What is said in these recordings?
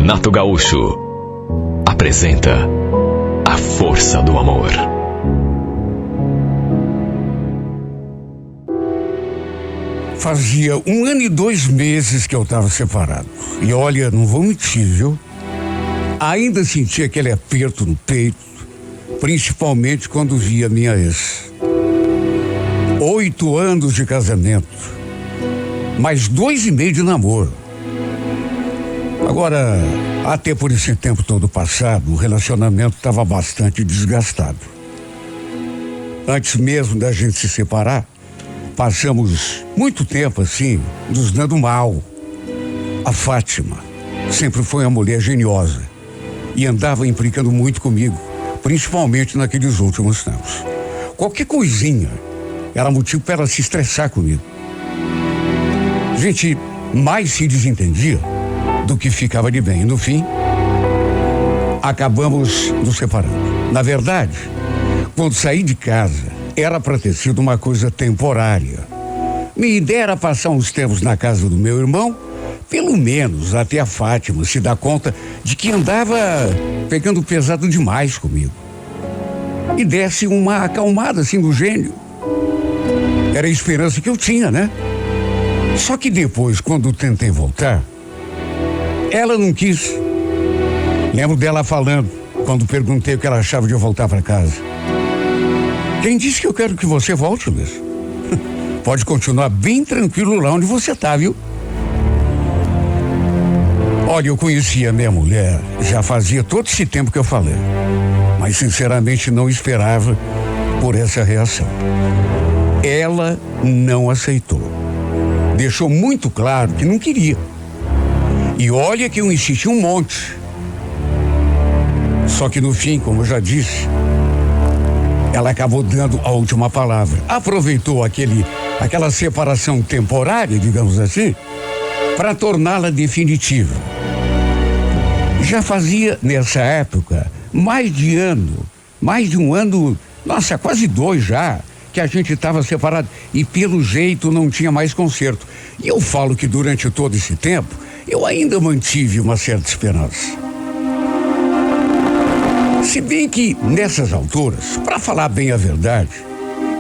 Renato Gaúcho apresenta A Força do Amor. Fazia 1 ano e 2 meses que eu estava separado. E olha, não vou mentir, viu? Ainda sentia aquele aperto no peito, principalmente quando via minha ex. 8 anos de casamento, mais 2,5 de namoro. Agora, até por esse tempo todo passado, o relacionamento estava bastante desgastado. Antes mesmo da gente se separar, passamos muito tempo assim, nos dando mal. A Fátima sempre foi uma mulher geniosa e andava implicando muito comigo, principalmente naqueles últimos tempos. Qualquer coisinha era motivo para ela se estressar comigo. A gente mais se desentendia do que ficava de bem. E no fim, acabamos nos separando. Na verdade, quando saí de casa, era para ter sido uma coisa temporária. Minha ideia era passar uns tempos na casa do meu irmão, pelo menos até a Fátima se dar conta de que andava pegando pesado demais comigo. E desse uma acalmada assim do gênio. Era a esperança que eu tinha, né? Só que depois, quando tentei voltar, ela não quis. Lembro dela falando, quando perguntei o que ela achava de eu voltar para casa. Quem disse que eu quero que você volte, Luiz? Pode continuar bem tranquilo lá onde você tá, viu? Olha, eu conhecia a minha mulher, já fazia todo esse tempo que eu falei. Mas sinceramente não esperava por essa reação. Ela não aceitou. Deixou muito claro que não queria. E olha que eu insisti um monte. Só que no fim, como eu já disse, ela acabou dando a última palavra. Aproveitou aquela separação temporária, digamos assim, para torná-la definitiva. Já fazia, nessa época, mais de um ano, nossa, quase 2 já, que a gente estava separado e pelo jeito não tinha mais conserto. E eu falo que durante todo esse tempo, eu ainda mantive uma certa esperança. Se bem que nessas alturas, para falar bem a verdade,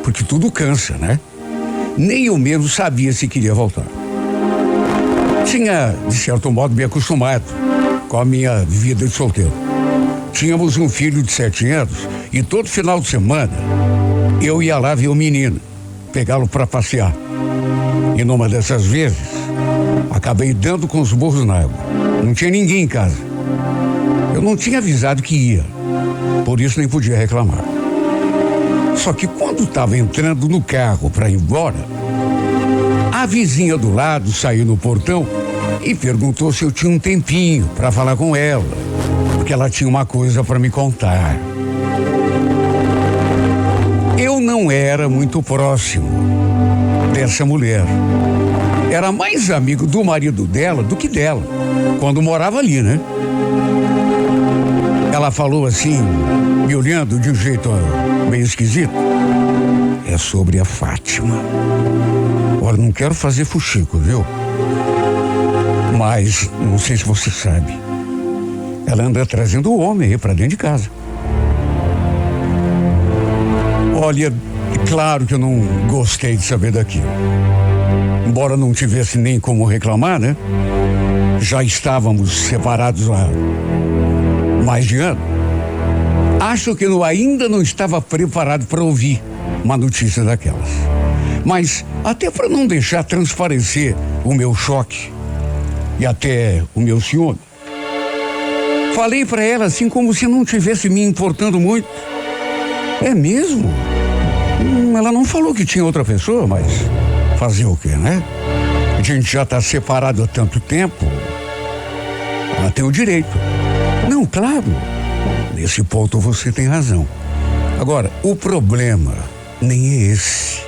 porque tudo cansa, né? Nem eu mesmo sabia se queria voltar. Tinha, de certo modo, me acostumado com a minha vida de solteiro. Tínhamos um filho de 7 anos e todo final de semana eu ia lá ver o menino, pegá-lo para passear. E numa dessas vezes, acabei dando com os burros na água. Não tinha ninguém em casa. Eu não tinha avisado que ia, por isso nem podia reclamar. Só que quando estava entrando no carro para ir embora, a vizinha do lado saiu no portão e perguntou se eu tinha um tempinho para falar com ela, porque ela tinha uma coisa para me contar. Eu não era muito próximo dessa mulher. Era mais amigo do marido dela do que dela, quando morava ali, né? Ela falou assim, me olhando de um jeito meio esquisito. É sobre a Fátima. Olha, não quero fazer fuxico, viu? Mas, não sei se você sabe, ela anda trazendo o homem aí pra dentro de casa. Olha, claro que eu não gostei de saber daquilo. Embora não tivesse nem como reclamar, né? Já estávamos separados há mais de ano. Acho que eu ainda não estava preparado para ouvir uma notícia daquelas. Mas até para não deixar transparecer o meu choque e até o meu ciúme, falei para ela assim como se não tivesse me importando muito. É mesmo? Ela não falou que tinha outra pessoa, mas fazer o quê, né? A gente já está separado há tanto tempo. Ela tem o direito. Não, claro. Nesse ponto você tem razão. Agora, o problema nem é esse.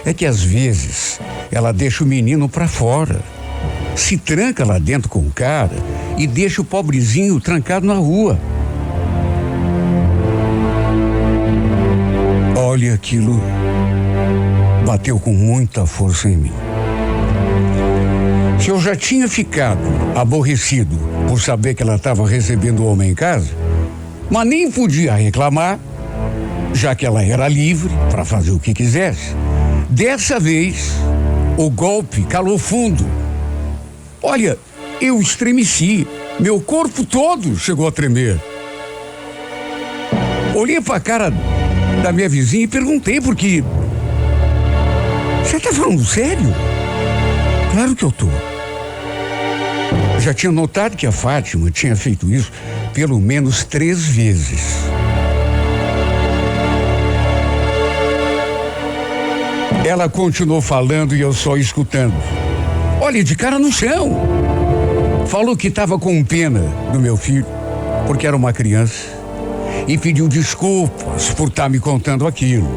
É que às vezes ela deixa o menino pra fora. Se tranca lá dentro com o cara e deixa o pobrezinho trancado na rua. Olha, aquilo bateu com muita força em mim. Se eu já tinha ficado aborrecido por saber que ela estava recebendo o homem em casa, mas nem podia reclamar, já que ela era livre para fazer o que quisesse. Dessa vez, o golpe calou fundo. Olha, eu estremeci, meu corpo todo chegou a tremer. Olhei para a cara da minha vizinha e perguntei por quê. Você tá falando sério? Claro que eu tô. Já tinha notado que a Fátima tinha feito isso pelo menos 3 vezes. Ela continuou falando e eu só escutando. Olha, de cara no chão. Falou que estava com pena do meu filho, porque era uma criança, e pediu desculpas por estar me contando aquilo.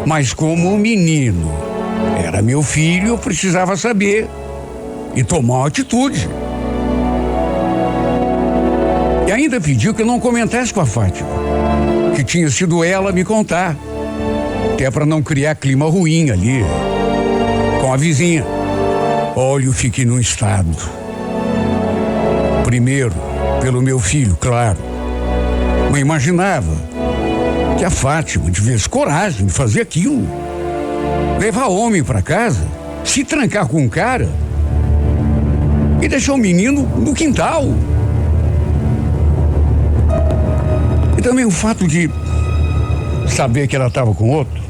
Mas como um menino era meu filho, eu precisava saber e tomar uma atitude. E ainda pediu que eu não comentasse com a Fátima, que tinha sido ela me contar, até para não criar clima ruim ali com a vizinha. Olha, eu fiquei num estado. Primeiro, pelo meu filho, claro. Não imaginava que a Fátima tivesse coragem de fazer aquilo. Levar o homem para casa, se trancar com um cara e deixar o menino no quintal. E também o fato de saber que ela estava com outro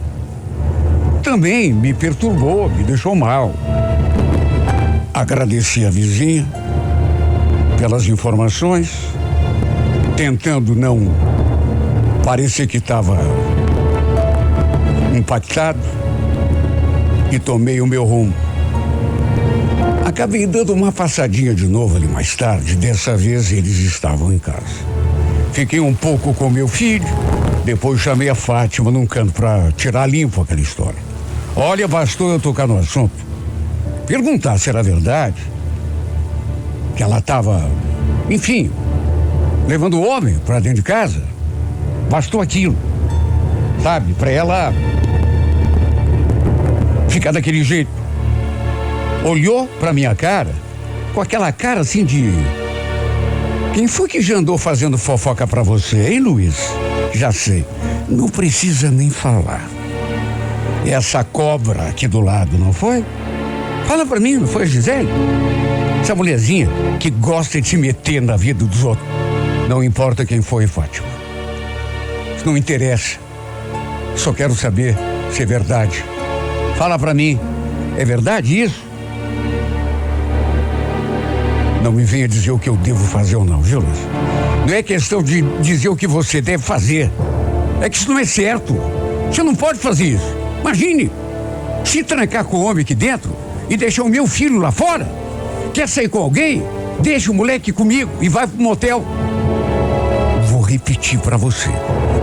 também me perturbou, me deixou mal. Agradeci a vizinha pelas informações, tentando não parecer que estava impactado, e tomei o meu rumo. Acabei dando uma passadinha de novo ali mais tarde. Dessa vez eles estavam em casa. Fiquei um pouco com meu filho, depois chamei a Fátima num canto para tirar limpo aquela história. Olha, bastou eu tocar no assunto, perguntar se era verdade que ela estava, enfim, levando o homem para dentro de casa. Bastou aquilo, sabe, para ela ficar daquele jeito. Olhou para minha cara com aquela cara assim de: quem foi que já andou fazendo fofoca para você, hein, Luiz? Já sei, não precisa nem falar. Essa cobra aqui do lado, não foi? Fala para mim, não foi a Gisele? Essa mulherzinha que gosta de se meter na vida dos outros. Não importa quem foi, Fátima. Isso não interessa. Só quero saber se é verdade. Fala pra mim, é verdade isso? Não me venha dizer o que eu devo fazer ou não, viu, Luiz? Não é questão de dizer o que você deve fazer. É que isso não é certo. Você não pode fazer isso. Imagine, se trancar com o homem aqui dentro e deixar o meu filho lá fora. Quer sair com alguém? Deixa o moleque comigo e vai pro motel. Vou repetir pra você.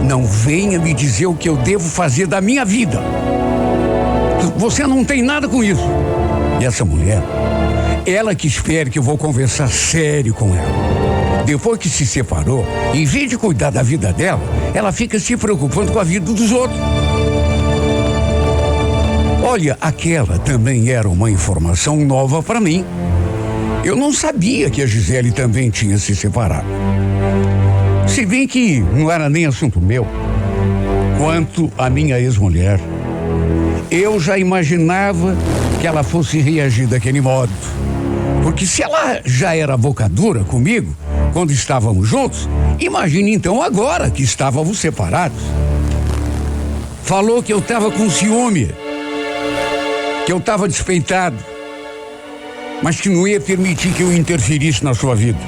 Não venha me dizer o que eu devo fazer da minha vida. Você não tem nada com isso. E essa mulher, ela que espera que eu vou conversar sério com ela. Depois que se separou, em vez de cuidar da vida dela, ela fica se preocupando com a vida dos outros. Olha, aquela também era uma informação nova para mim. Eu não sabia que a Gisele também tinha se separado. Se bem que não era nem assunto meu. Quanto à minha ex-mulher, eu já imaginava que ela fosse reagir daquele modo. Porque se ela já era boca dura comigo quando estávamos juntos, imagine então agora que estávamos separados. Falou que eu estava com ciúme, que eu estava despeitado, mas que não ia permitir que eu interferisse na sua vida.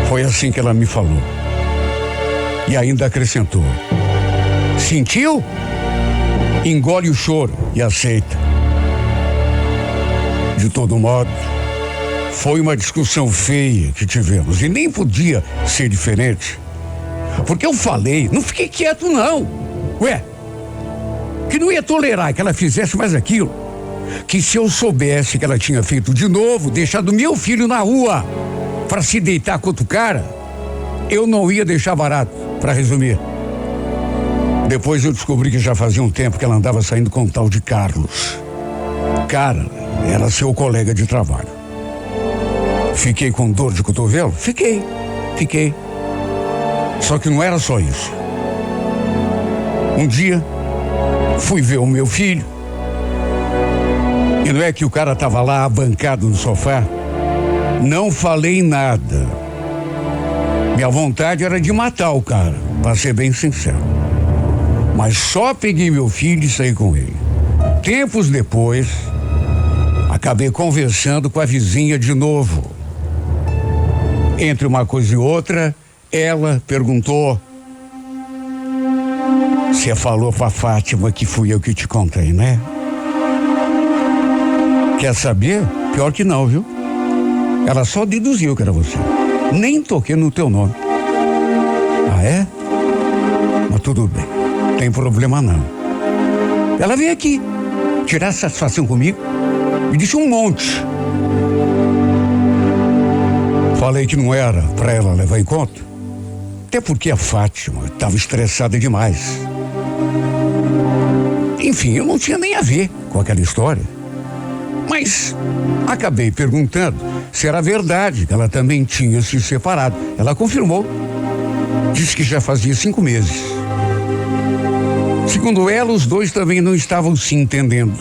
Foi assim que ela me falou. E ainda acrescentou: sentiu? Engole o choro e aceita. De todo modo, foi uma discussão feia que tivemos e nem podia ser diferente. Porque eu falei, não fiquei quieto não. Ué, que não ia tolerar que ela fizesse mais aquilo. Que se eu soubesse que ela tinha feito de novo, deixado meu filho na rua para se deitar com outro cara, eu não ia deixar barato, para resumir. Depois eu descobri que já fazia um tempo que ela andava saindo com um tal de Carlos. Cara, era seu colega de trabalho. Fiquei com dor de cotovelo? Fiquei. Só que não era só isso. Um dia, fui ver o meu filho. E não é que o cara tava lá abancado no sofá? Não falei nada. Minha vontade era de matar o cara, para ser bem sincero. Mas só peguei meu filho e saí com ele. Tempos depois, acabei conversando com a vizinha de novo. Entre uma coisa e outra, ela perguntou: "Você falou pra Fátima que fui eu que te contei, né?" Quer saber? Pior que não, viu? Ela só deduziu que era você. Nem toquei no teu nome. Ah, é? Mas tudo bem. Tem problema não. Ela veio aqui tirar satisfação comigo. Me disse um monte. Falei que não era pra ela levar em conta. Até porque a Fátima estava estressada demais. Enfim, eu não tinha nem a ver com aquela história. Mas acabei perguntando se era verdade que ela também tinha se separado. Ela confirmou. Disse que já fazia 5 meses. Segundo ela, os dois também não estavam se entendendo.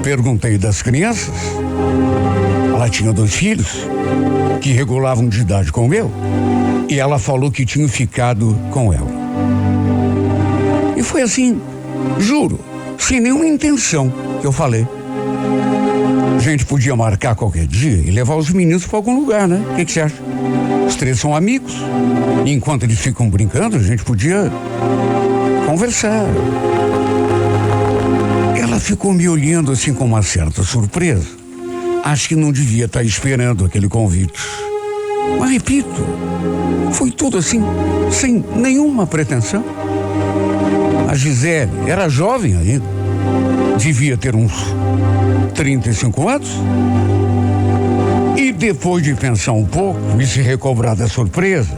Perguntei das crianças. Ela tinha 2 filhos que regulavam de idade com o meu. E ela falou que tinha ficado com ela. E foi assim, juro, sem nenhuma intenção que eu falei. A gente podia marcar qualquer dia e levar os meninos para algum lugar, né? O que você acha? Os 3 são amigos. E enquanto eles ficam brincando, a gente podia conversar. Ela ficou me olhando assim com uma certa surpresa. Acho que não devia estar esperando aquele convite. Mas repito, foi tudo assim, sem nenhuma pretensão. A Gisele era jovem ainda. Devia ter uns 35 anos. E depois de pensar um pouco e se recobrar da surpresa,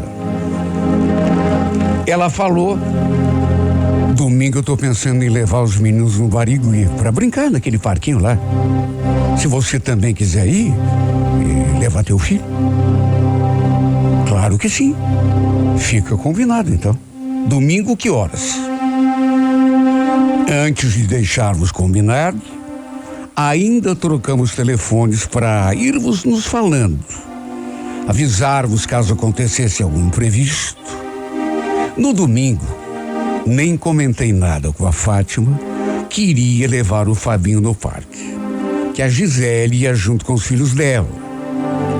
ela falou: "Domingo eu tô pensando em levar os meninos no Barigui para brincar naquele parquinho lá. Se você também quiser ir e levar teu filho." Claro que sim. Fica combinado então. Domingo, que horas? Antes de deixarmos combinado, ainda trocamos telefones para irmos nos falando, avisar-vos caso acontecesse algum imprevisto. No domingo, nem comentei nada com a Fátima que iria levar o Fabinho no parque, que a Gisele ia junto com os filhos dela,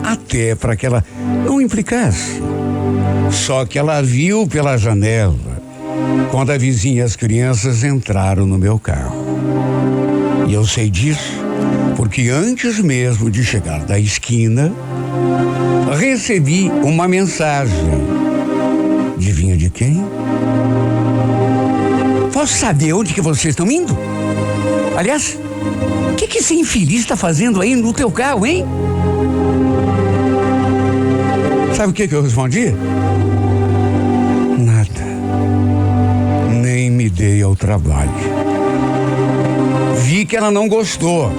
até para que ela não implicasse. Só que ela viu pela janela quando a vizinha e as crianças entraram no meu carro. E eu sei disso porque antes mesmo de chegar da esquina, recebi uma mensagem. Adivinha de quem? Posso saber onde que vocês estão indo? Aliás, o que esse infeliz está fazendo aí no teu carro, hein? Sabe o que eu respondi? Nada. Nem me dei ao trabalho. Vi que ela não gostou.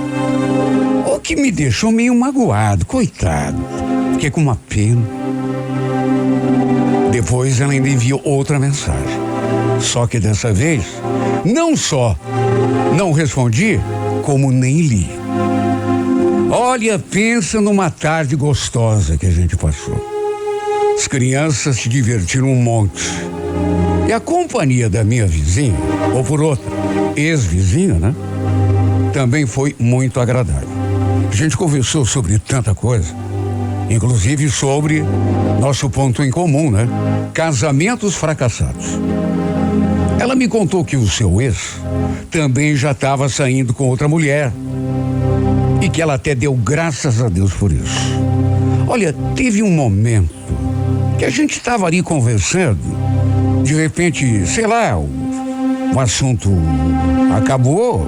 O que me deixou meio magoado, coitado. Fiquei com uma pena. Depois ela ainda enviou outra mensagem. Só que dessa vez, não só não respondi, como nem li. Olha, pensa numa tarde gostosa que a gente passou. As crianças se divertiram um monte. E a companhia da minha vizinha, ou por outra, ex-vizinha, né? Também foi muito agradável. A gente conversou sobre tanta coisa, inclusive sobre nosso ponto em comum, né? Casamentos fracassados. Ela me contou que o seu ex também já estava saindo com outra mulher e que ela até deu graças a Deus por isso. Olha, teve um momento que a gente estava ali conversando, de repente, sei lá, o assunto acabou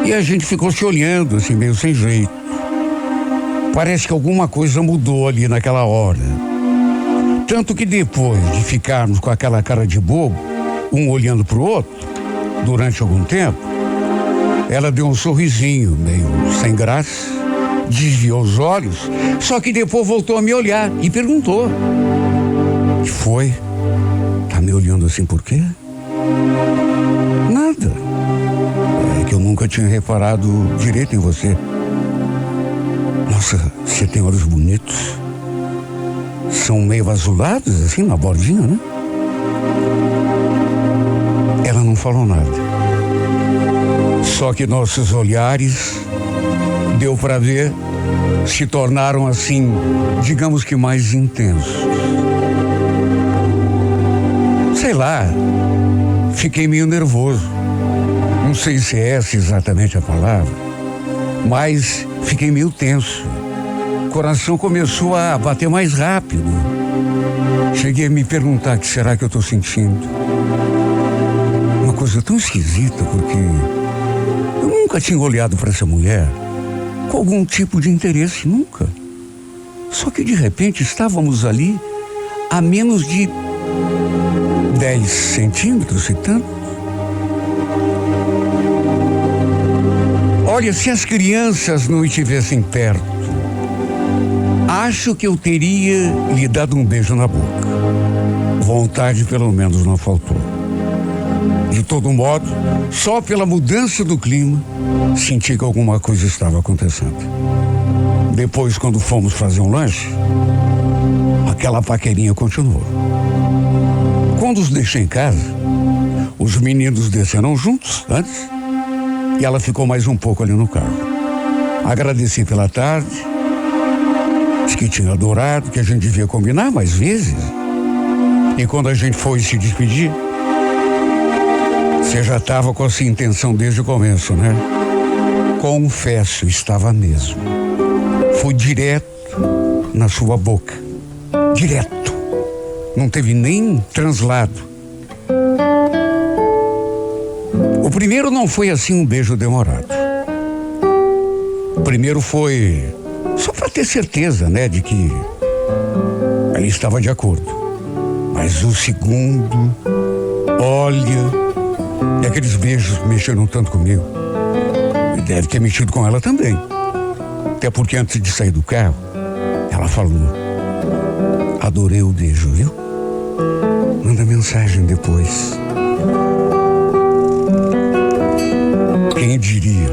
e a gente ficou se olhando assim, meio sem jeito. Parece que alguma coisa mudou ali naquela hora. Tanto que depois de ficarmos com aquela cara de bobo, um olhando pro outro, durante algum tempo, ela deu um sorrisinho meio sem graça, desviou os olhos, só que depois voltou a me olhar e perguntou: "O que foi? Tá me olhando assim por quê?" "Nada. É que eu nunca tinha reparado direito em você." "Nossa, você tem olhos bonitos. São meio azulados, assim, na bordinha, né?" Ela não falou nada. Só que nossos olhares, deu para ver, se tornaram assim, digamos que mais intensos. Sei lá, fiquei meio nervoso. Não sei se é essa exatamente a palavra, mas fiquei meio tenso. O coração começou a bater mais rápido. Cheguei a me perguntar o que será que eu estou sentindo. Uma coisa tão esquisita, porque eu nunca tinha olhado para essa mulher com algum tipo de interesse, nunca. Só que de repente estávamos ali a menos de 10 centímetros, se tanto. Olha, se as crianças não estivessem perto, acho que eu teria lhe dado um beijo na boca. Vontade pelo menos não faltou. De todo modo, só pela mudança do clima, senti que alguma coisa estava acontecendo. Depois, quando fomos fazer um lanche, aquela paquerinha continuou. Quando os deixei em casa, os meninos desceram juntos antes e ela ficou mais um pouco ali no carro. Agradeci pela tarde, disse que tinha adorado, que a gente devia combinar mais vezes. E quando a gente foi se despedir, você já estava com essa intenção desde o começo, né? Confesso, estava mesmo. Fui direto na sua boca. Direto. Não teve nem translado. O primeiro não foi assim um beijo demorado. O primeiro foi só para ter certeza, né, de que ela estava de acordo. Mas o segundo, olha... E aqueles beijos mexeram tanto comigo. E deve ter mexido com ela também. Até porque antes de sair do carro, ela falou: "Adorei o beijo, viu? Manda mensagem depois." Quem diria?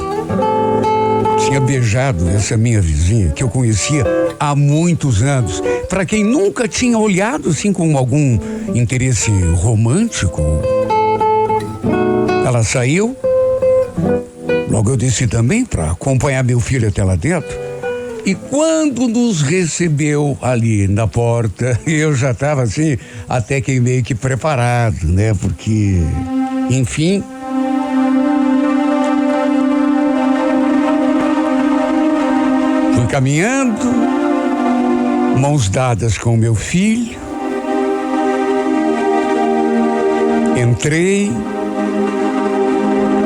Tinha beijado essa minha vizinha, que eu conhecia há muitos anos. Para quem nunca tinha olhado assim com algum interesse romântico. Ela saiu, logo eu desci também para acompanhar meu filho até lá dentro. E quando nos recebeu ali na porta, eu já estava assim, até que meio que preparado, né? Porque, enfim... Fui caminhando, mãos dadas com o meu filho. Entrei...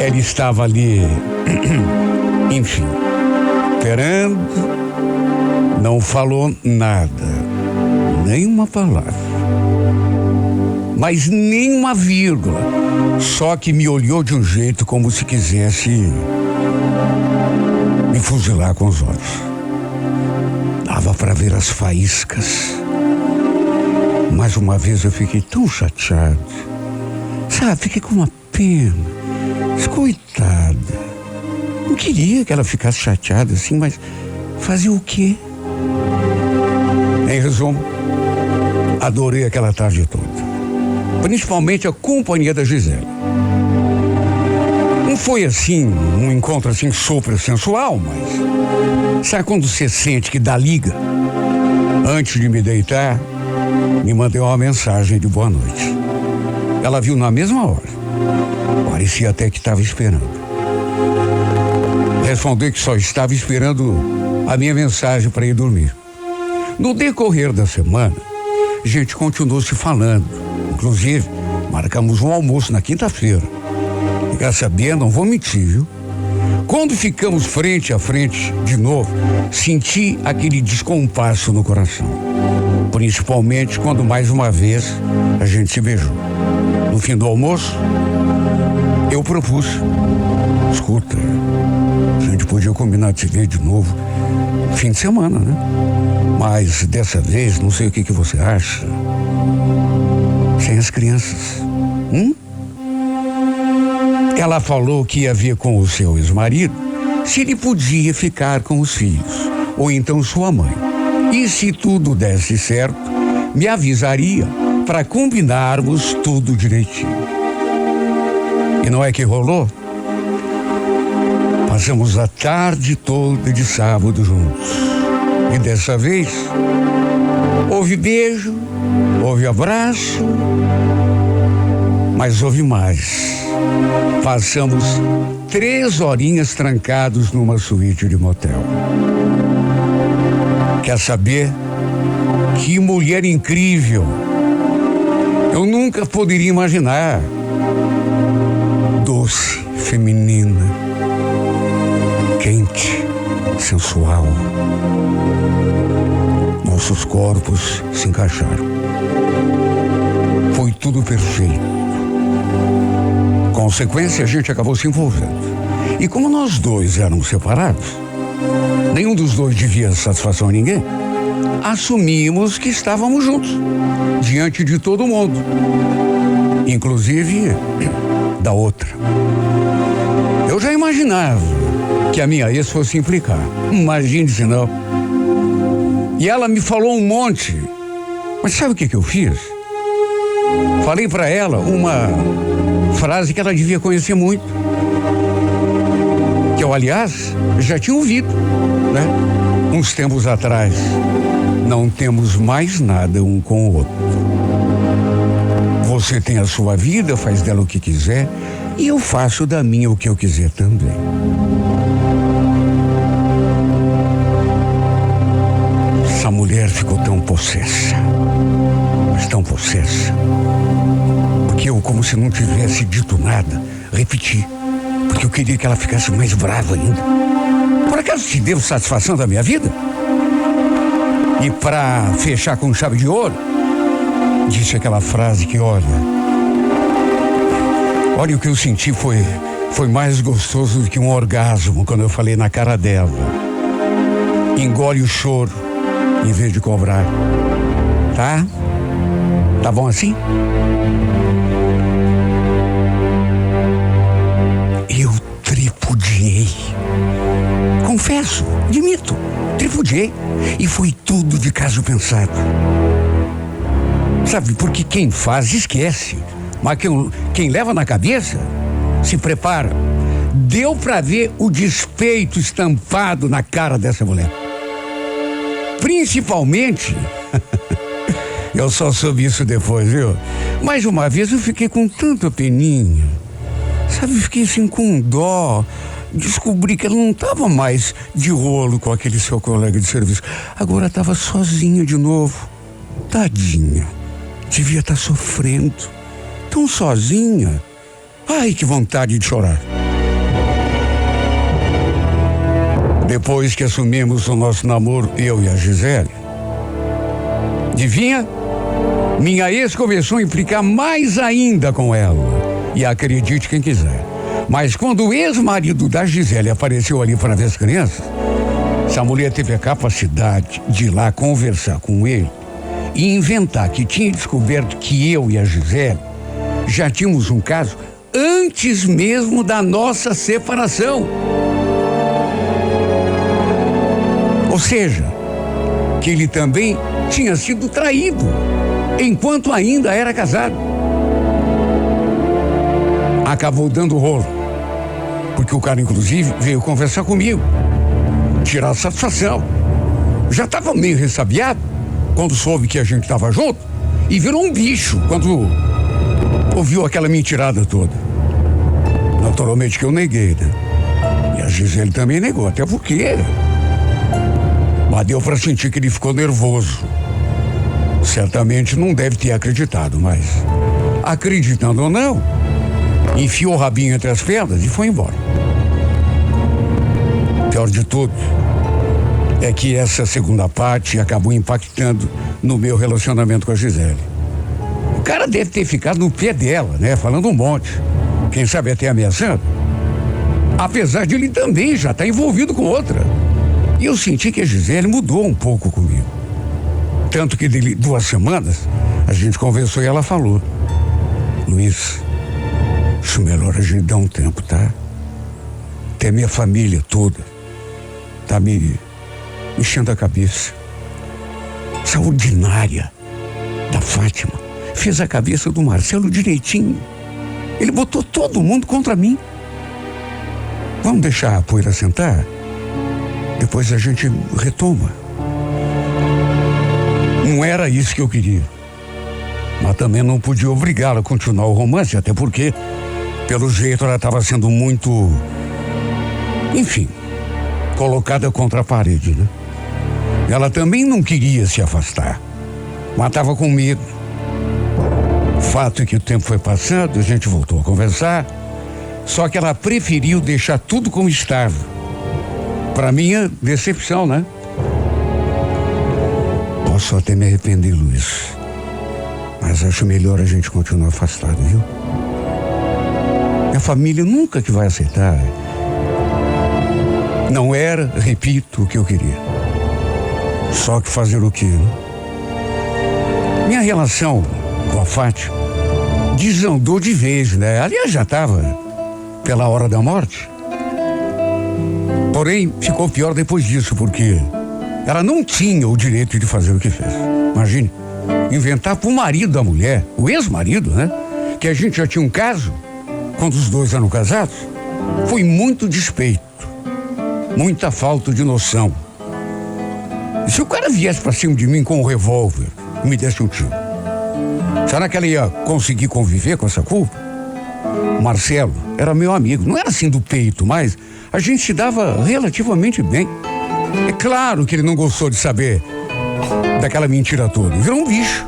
Ela estava ali, enfim, esperando, não falou nada, nem uma palavra, mas nem uma vírgula, só que me olhou de um jeito como se quisesse me fuzilar com os olhos. Dava para ver as faíscas. Mais uma vez eu fiquei tão chateado, sabe, fiquei com uma pena. Coitada. Não queria que ela ficasse chateada assim, mas fazer o quê? Em resumo, adorei aquela tarde toda. Principalmente a companhia da Gisele. Não foi assim, um encontro assim super sensual, mas... Sabe quando você sente que dá liga? Antes de me deitar, me mandou uma mensagem de boa noite. Ela viu na mesma hora. Parecia até que estava esperando. Respondi que só estava esperando a minha mensagem para ir dormir. No decorrer da semana, a gente continuou se falando. Inclusive, marcamos um almoço na quinta-feira. E quer saber, não vou mentir, viu? Quando ficamos frente a frente de novo, senti aquele descompasso no coração. Principalmente quando mais uma vez a gente se beijou. No fim do almoço, eu propus: escuta, a gente podia combinar de se ver de novo fim de semana, né? Mas dessa vez, não sei o que você acha, sem as crianças. Ela falou que ia ver com o seu ex-marido se ele podia ficar com os filhos, ou então sua mãe. E se tudo desse certo, me avisaria para combinarmos tudo direitinho. E não é que rolou? Passamos a tarde toda de sábado juntos. E dessa vez, houve beijo, houve abraço, mas houve mais. Passamos 3 horinhas trancados numa suíte de motel. Quer saber? Que mulher incrível! Eu nunca poderia imaginar. Doce, feminina, quente, sensual. Nossos corpos se encaixaram. Foi tudo perfeito. Consequência, a gente acabou se envolvendo. E como nós dois éramos separados, nenhum dos dois devia satisfação a ninguém, assumimos que estávamos juntos, diante de todo mundo, inclusive da outra. Eu já imaginava que a minha ex fosse implicar. Imagine se não. E ela me falou um monte. Mas sabe o que eu fiz? Falei para ela uma frase que ela devia conhecer muito, que eu, aliás, já tinha ouvido, né? Uns tempos atrás. Não temos mais nada um com o outro. Você tem a sua vida, faz dela o que quiser, e eu faço da minha o que eu quiser também. Essa mulher ficou tão possessa, mas tão possessa, porque eu, como se não tivesse dito nada, repeti, porque eu queria que ela ficasse mais brava ainda. Por acaso te devo satisfação da minha vida? E para fechar com chave de ouro, disse aquela frase que, olha, o que eu senti foi mais gostoso do que um orgasmo quando eu falei na cara dela. Engole o choro em vez de cobrar. Tá? Tá bom assim? Eu tripudiei. Confesso, admito, tripudiei. E foi tudo de caso pensado. Sabe, porque quem faz esquece, mas quem leva na cabeça se prepara. Deu pra ver o despeito estampado na cara dessa mulher. Principalmente, eu só soube isso depois, viu? Mais uma vez eu fiquei com tanta peninha. Sabe, fiquei assim com dó. Descobri que ela não estava mais de rolo com aquele seu colega de serviço. Agora estava sozinha de novo. Tadinha. Devia estar sofrendo. Tão sozinha. Ai, que vontade de chorar. Depois que assumimos o nosso namoro, eu e a Gisele, adivinha? Minha ex começou a implicar mais ainda com ela. E acredite quem quiser. Mas quando o ex-marido da Gisele apareceu ali para ver as crianças, essa mulher teve a capacidade de ir lá conversar com ele e inventar que tinha descoberto que eu e a Gisele já tínhamos um caso antes mesmo da nossa separação. Ou seja, que ele também tinha sido traído enquanto ainda era casado. Acabou dando rolo, porque o cara, inclusive, veio conversar comigo, tirar satisfação. Já estava meio ressabiado quando soube que a gente estava junto e virou um bicho quando ouviu aquela mentirada toda. Naturalmente que eu neguei, né? E a Gisele também negou, até porque... Mas deu para sentir que ele ficou nervoso. Certamente não deve ter acreditado, mas acreditando ou não, enfiou o rabinho entre as pernas e foi embora. Pior de tudo é que essa segunda parte acabou impactando no meu relacionamento com a Gisele. O cara deve ter ficado no pé dela, né? Falando um monte. quem sabe até ameaçando. Apesar de ele também já estar envolvido com outra. E eu senti que a Gisele mudou um pouco comigo. Tanto que de 2 semanas a gente conversou e ela falou: Luiz, acho melhor a gente dar um tempo, tá? Até minha família toda tá me enchendo a cabeça. Essa ordinária da Fátima fez a cabeça do Marcelo direitinho. Ele botou todo mundo contra mim. Vamos deixar a poeira sentar? Depois a gente retoma. Não era isso que eu queria. Mas também não podia obrigá-la a continuar o romance, até porque, pelo jeito, ela estava sendo muito, enfim, colocada contra a parede, né? Ela também não queria se afastar, mas estava com medo. O fato é que o tempo foi passando, a gente voltou a conversar, só que ela preferiu deixar tudo como estava. Para minha decepção, né? Posso até me arrepender, Luiz, mas acho melhor a gente continuar afastado, viu? Minha família nunca que vai aceitar. Não era, repito, o que eu queria. Só que fazer o quê, né? Minha relação com a Fátima desandou de vez, né? Aliás, já estava pela hora da morte. Porém, ficou pior depois disso, porque ela não tinha o direito de fazer o que fez. Imagine, inventar pro marido da mulher, o ex-marido, né? Que a gente já tinha um caso, quando os dois eram casados. Foi muito despeito, muita falta de noção. E se o cara viesse pra cima de mim com um revólver e me desse um tiro, será que ela ia conseguir conviver com essa culpa? O Marcelo era meu amigo, não era assim do peito, mas a gente se dava relativamente bem. É claro que ele não gostou de saber daquela mentira toda, virou um bicho.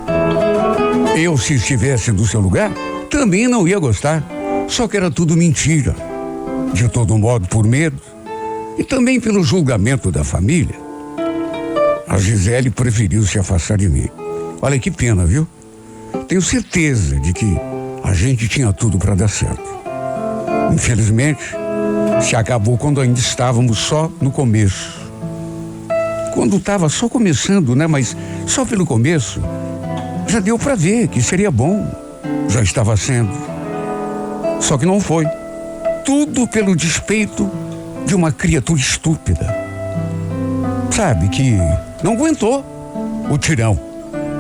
Eu, se estivesse no seu lugar, também não ia gostar, só que era tudo mentira. De todo modo, por medo e também pelo julgamento da família, a Gisele preferiu se afastar de mim. Olha que pena, viu? Tenho certeza de que a gente tinha tudo para dar certo. Infelizmente, se acabou quando ainda estávamos só no começo. Quando estava só começando, né? Mas só pelo começo, já deu para ver que seria bom. Já estava sendo. Só que não foi. Tudo pelo despeito de uma criatura estúpida. Sabe, que não aguentou o tirão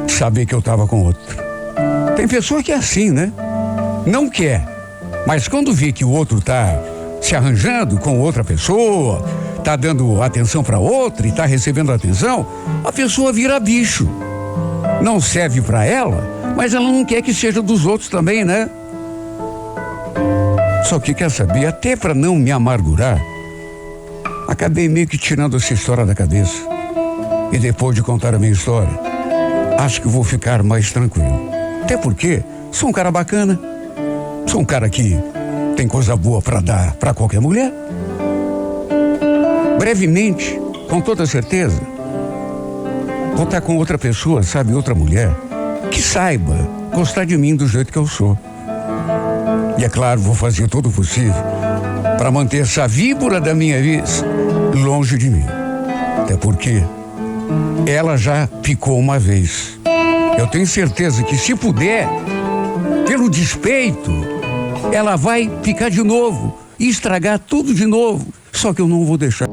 de saber que eu estava com outro. Tem pessoa que é assim, né? Não quer, mas quando vê que o outro tá se arranjando com outra pessoa, tá dando atenção para outra e tá recebendo atenção, a pessoa vira bicho. Não serve para ela, mas ela não quer que seja dos outros também, né? Só que quer saber, até para não me amargurar, acabei meio que tirando essa história da cabeça. E depois de contar a minha história, acho que vou ficar mais tranquilo. Até porque sou um cara bacana, sou um cara que tem coisa boa para dar para qualquer mulher. Brevemente, com toda certeza, vou estar com outra pessoa, sabe, outra mulher, que saiba gostar de mim do jeito que eu sou. E é claro, vou fazer todo o possível para manter essa víbora da minha vez longe de mim. Até porque ela já picou uma vez. Eu tenho certeza que, se puder, pelo despeito, ela vai picar de novo e estragar tudo de novo. Só que eu não vou deixar.